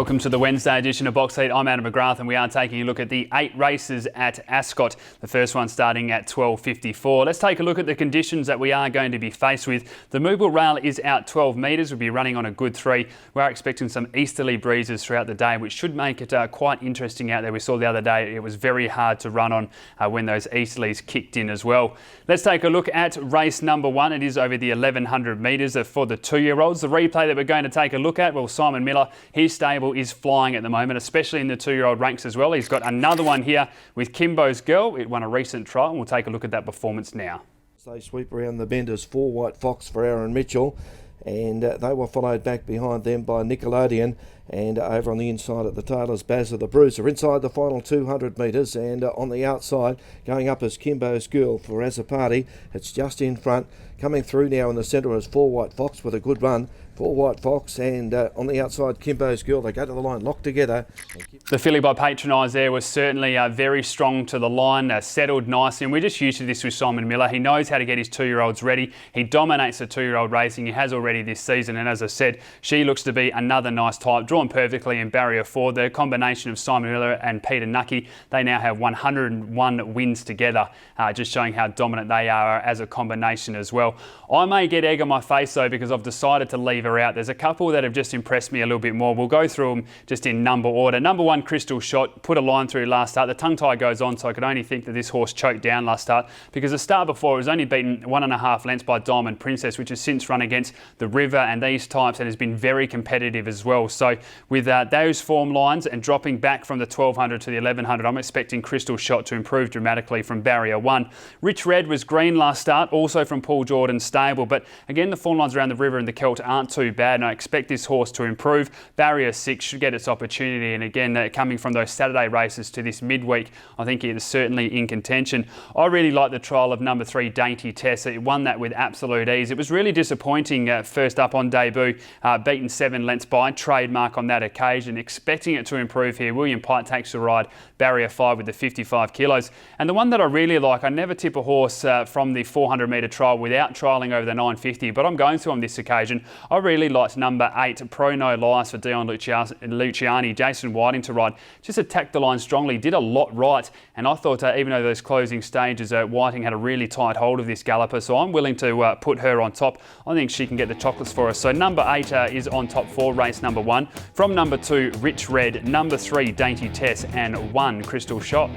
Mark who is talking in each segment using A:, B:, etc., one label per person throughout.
A: Welcome to the Wednesday edition of Box Seat. I'm Adam McGrath and we are taking a look at the 8 races at Ascot. The first one starting at 12:54. Let's take a look at the conditions that we are going to be faced with. The movable rail is out 12 metres. We'll be running on a good 3. We are expecting some easterly breezes throughout the day, which should make it quite interesting out there. We saw the other day it was very hard to run on when those easterlies kicked in as well. Let's take a look at race number 1. It is over the 1100 metres for the 2-year-olds. The replay that we're going to take a look at, well, Simon Miller, his stable is flying at the moment, especially in the 2-year-old ranks as well. He's got another one here with Kimbo's Girl. It won a recent trial and we'll take a look at that performance now.
B: They sweep around the bend as 4 White Fox for Aaron Mitchell, and they were followed back behind them by Nickelodeon, and over on the inside at the tail is Baz of the Bruiser. Inside the final 200 metres, and on the outside going up is Kimbo's Girl for Azapati. It's just in front. Coming through now in the centre is 4 White Fox with a good run. 4 White Fox, and on the outside Kimbo's Girl. They go to the line locked together.
A: The filly by Patronise there was certainly very strong to the line, settled nicely, and we're just used to this with Simon Miller. He knows how to get his 2-year-olds ready. He dominates the 2-year-old racing. He has already this season, and as I said, she looks to be another nice type, drawn perfectly in barrier 4. The combination of Simon Miller and Peter Nucky, they now have 101 wins together, just showing how dominant they are as a combination as well. I may get egg on my face though, because I've decided to leave her out. There's a couple that have just impressed me a little bit more. We'll go through them just in number order. Number 1, Crystal Shot, put a line through last start. The tongue tie goes on, so I could only think that this horse choked down last start, because the start before it was only beaten 1.5 lengths by Diamond Princess, which has since run against the River and these types and has been very competitive as well. So with those form lines and dropping back from the 1200 to the 1100, I'm expecting Crystal Shot to improve dramatically from barrier 1. Rich Red was green last start, also from Paul Jordan's stable, but again the form lines around the River and the Celt aren't too bad, and I expect this horse to improve. Barrier 6 should get its opportunity, and again coming from those Saturday races to this midweek, I think it is certainly in contention. I really like the trial of number 3, Dainty Tess. It won that with absolute ease. It was really disappointing first up on debut, beaten 7 lengths by Trademark on that occasion. Expecting it to improve here. William Pite takes the ride, barrier 5 with the 55 kilos. And the one that I really like, I never tip a horse from the 400 metre trial without trialling over the 950, but I'm going to on this occasion. I really liked number 8, Pro No Lies for Dion Luciani, Jason Whiting to ride. Just attacked the line strongly, did a lot right, and I thought even though those closing stages, Whiting had a really tight hold of this galloper, so I'm willing to put her on top. I think she can get the chocolates for us. So number 8 is on top for race number 1. From number 2, Rich Red, number 3, Dainty Tess, and 1, Crystal Shot.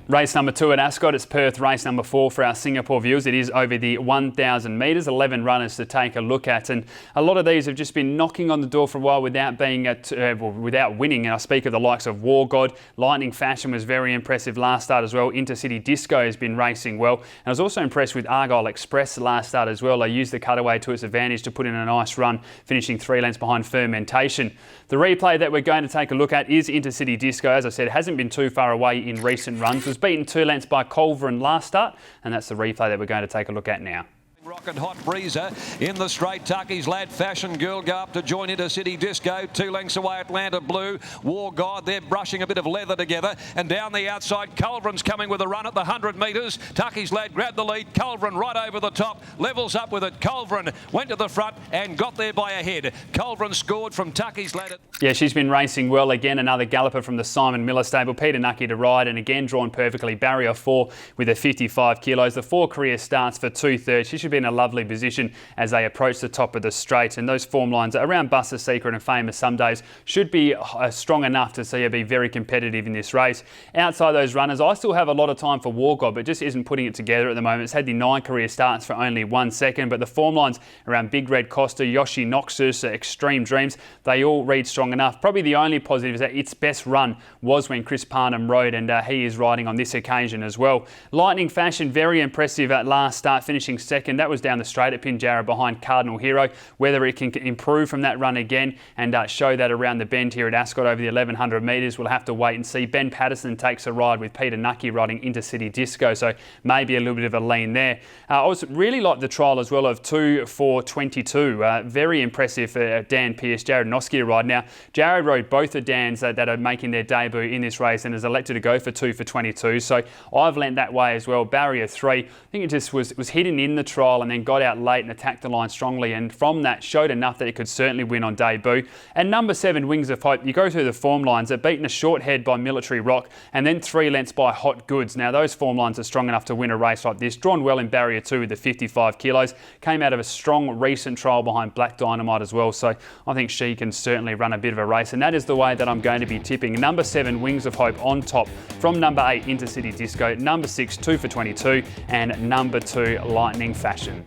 A: Race number 2 at Ascot, it's Perth race number 4 for our Singapore viewers. It is over the 1,000 metres, 11 runners to take a look at, and a lot of these have just been knocking on the door for a while without being without winning. And I speak of the likes of War God. Lightning Fashion was very impressive last start as well. Intercity Disco has been racing well, and I was also impressed with Argyle Express last start as well. They used the cutaway to its advantage to put in a nice run, finishing 3 lengths behind Fermentation. The replay that we're going to take a look at is Intercity Disco. As I said, hasn't been too far away in recent runs. Was beaten 2 lengths by Culverin last start, and that's the replay that we're going to take a look at now.
C: Rocket Hot Breezer in the straight. Tucky's Lad, Fashion Girl go up to join Intercity Disco. 2 lengths away, Atlanta Blue. War God, they're brushing a bit of leather together. And down the outside, Culverin's coming with a run at the 100 metres. Tucky's Lad grabbed the lead. Culverin right over the top. Levels up with it. Culverin went to the front and got there by a head. Culverin scored from Tucky's Lad.
A: Yeah, she's been racing well. Again, another galloper from the Simon Miller stable. Peter Nucky to ride, and again drawn perfectly. Barrier 4 with a 55 kilos. The 4 career starts for 2/3. She should be in a lovely position as they approach the top of the straight, and those form lines around Buster Secret and Famous Some Days should be strong enough to see her be very competitive in this race. Outside those runners, I still have a lot of time for War God, but just isn't putting it together at the moment. It's had the 9 career starts for only 1 second, but the form lines around Big Red Costa, Yoshi Noxus, Extreme Dreams, they all read strong enough. Probably the only positive is that its best run was when Chris Parnham rode, and he is riding on this occasion as well. Lightning Fashion, very impressive at last start, finishing second. That was down the straight at Pinjarra behind Cardinal Hero. Whether it can improve from that run again and show that around the bend here at Ascot over the 1100 metres, we'll have to wait and see. Ben Patterson takes a ride with Peter Nucky riding Intercity Disco, so maybe a little bit of a lean there. I also really like the trial as well of 2 for 22. Very impressive for Dan Pearce, Jared Noski to ride. Now, Jared rode both the Dans that are making their debut in this race and has elected to go for 2 for 22, so I've lent that way as well. Barrier 3, I think it just was hidden in the trial trial and then got out late and attacked the line strongly, and from that showed enough that it could certainly win on debut. And number 7, Wings of Hope, you go through the form lines, they're beaten a short head by Military Rock and then 3 lengths by Hot Goods. Now those form lines are strong enough to win a race like this. Drawn well in barrier 2 with the 55 kilos. Came out of a strong recent trial behind Black Dynamite as well, so I think she can certainly run a bit of a race, and that is the way that I'm going to be tipping. Number 7, Wings of Hope on top from number 8, Intercity Disco, number 6, 2 for 22, and number 2, Lightning Fashion.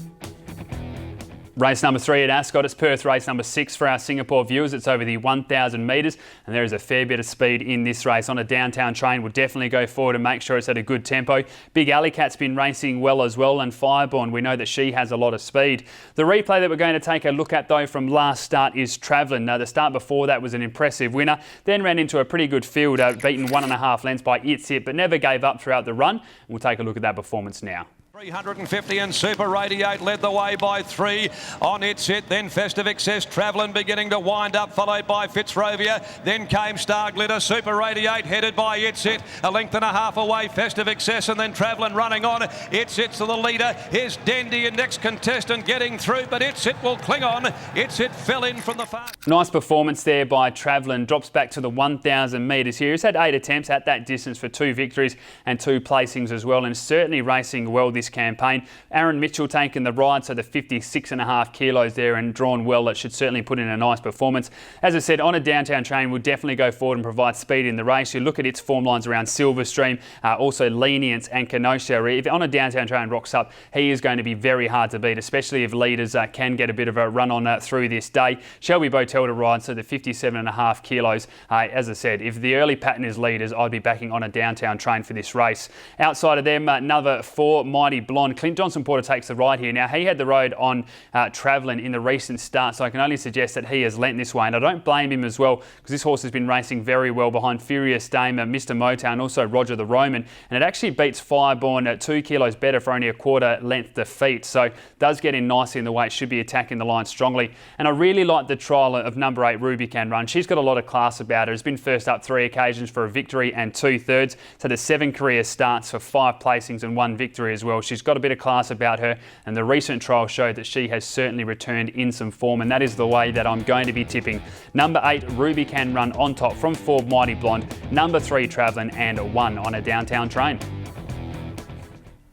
A: Race number 3 at Ascot. It's Perth race number 6 for our Singapore viewers. It's over the 1,000 metres and there is a fair bit of speed in this race. On a downtown train, we'll definitely go forward and make sure it's at a good tempo. Big Alley Cat's been racing well as well, and Fireborn, we know that she has a lot of speed. The replay that we're going to take a look at though from last start is Travellin. Now the start before that was an impressive winner, then ran into a pretty good field, beaten 1.5 lengths by It's It, but never gave up throughout the run. We'll take a look at that performance now.
C: 350 and Super Radiate led the way by 3 on It's It, then Festive Excess, Travellin beginning to wind up, followed by Fitzrovia, then came Star Glitter, Super Radiate headed by It's It, 1.5 lengths away, Festive Excess, and then Travellin running on. It's It to the leader, here's Dendy and next contestant getting through, but It's It will cling on. It's It fell in from the far.
A: Nice performance there by Travellin, drops back to the 1,000 metres here. He's had 8 attempts at that distance for 2 victories and 2 placings as well, and certainly racing well this campaign. Aaron Mitchell taking the ride, so the 56.5 kilos there and drawn well. That should certainly put in a nice performance. As I said, on a downtown train, we'll definitely go forward and provide speed in the race. You look at its form lines around Silverstream, also Lenience and Kenosha. If on a downtown train rocks up, he is going to be very hard to beat, especially if leaders can get a bit of a run on through this day. Shelby Botel to ride, so the 57.5 kilos. As I said, if the early pattern is leaders, I'd be backing on a downtown train for this race. Outside of them, another 4, Mighty Blonde. Clint Johnson Porter takes the ride here. Now, he had the road on Travellin in the recent start, so I can only suggest that he has lent this way, and I don't blame him as well, because this horse has been racing very well behind Furious Dame, Mr. Motown, also Roger the Roman, and it actually beats Fireborn at 2 kilos better for only a 1/4 length defeat, so does get in nicely in the weight, should be attacking the line strongly. And I really like the trial of number 8, Ruby Can Run. She's got a lot of class about her. Has been first up 3 occasions for a victory and 2/3, so the 7 career starts for 5 placings and 1 victory as well. She's got a bit of class about her, and the recent trial showed that she has certainly returned in some form, and that is the way that I'm going to be tipping. Number 8, Ruby Can Run on top from 4, Mighty Blonde, number 3, Travellin, and 1 on a downtown train.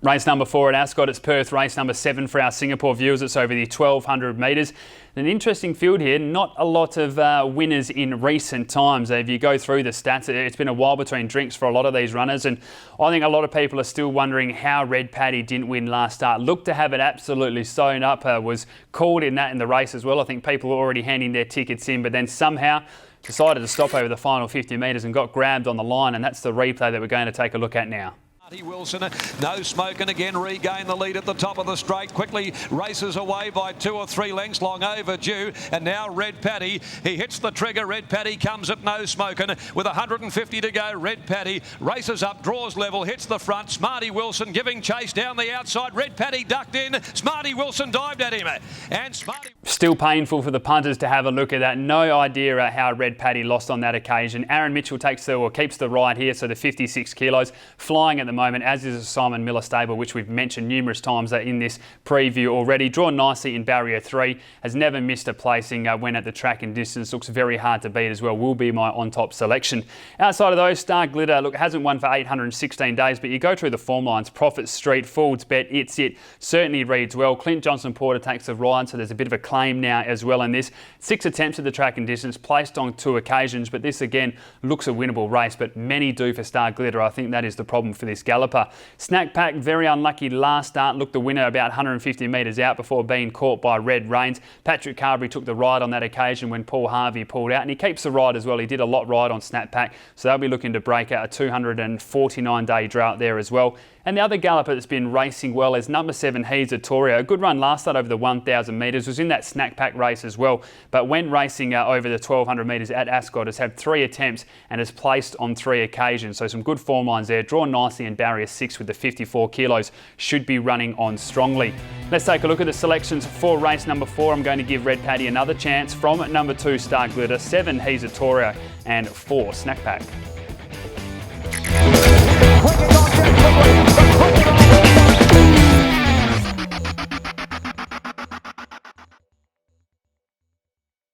A: Race number 4 at Ascot. It's Perth race number 7 for our Singapore viewers. It's over the 1,200 metres. An interesting field here, not a lot of winners in recent times. If you go through the stats, it's been a while between drinks for a lot of these runners, and I think a lot of people are still wondering how Red Paddy didn't win last start. Looked to have it absolutely sewn up, was called in the race as well. I think people were already handing their tickets in, but then somehow decided to stop over the final 50 metres and got grabbed on the line, and that's the replay that we're going to take a look at now.
C: Marty Wilson, no smoke, and again regain the lead at the top of the straight. Quickly races away by 2 or 3 lengths, long overdue. And now Red Paddy, he hits the trigger. Red Paddy comes at no smoking with 150 to go. Red Paddy races up, draws level, hits the front. Smarty Wilson giving chase down the outside. Red Paddy ducked in. Smarty Wilson dived at him, and Smarty. Still painful for the punters to have a look at that. No idea how Red Paddy lost on that occasion. Aaron Mitchell keeps the ride here, so the 56 kilos, flying at the moment, as is a Simon Miller stable, which we've mentioned numerous times in this preview already. Drawn nicely in barrier 3, has never missed a placing when at the track and distance. Looks very hard to beat as well. Will be my on-top selection. Outside of those, Star Glitter, look, hasn't won for 816 days, but you go through the form lines. Profit Street, Fools Bet, It's It, certainly reads well. Clint Johnson Porter takes the ride, so there's a bit of a claim now as well in this. 6 attempts at the track and distance, placed on 2 occasions, but this again looks a winnable race, but many do for Star Glitter. I think that is the problem for this galloper. Snack Pack, very unlucky last start. Looked the winner about 150 metres out before being caught by Red Rains. Patrick Carberry took the ride on that occasion when Paul Harvey pulled out, and he keeps the ride as well. He did a lot ride on Snack Pack, so they'll be looking to break out a 249-day drought there as well. And the other galloper that's been racing well is number 7, Hezatoria. A good run last start over the 1,000 metres, was in that Snack Pack race as well, but when racing over the 1,200 metres at Ascot, has had 3 attempts and has placed on 3 occasions. So some good form lines there. Drawn nicely in barrier 6 with the 54 kilos. Should be running on strongly. Let's take a look at the selections for race number 4. I'm going to give Red Paddy another chance from number 2, Star Glitter, 7, Hezatoria, and 4, Snack Pack.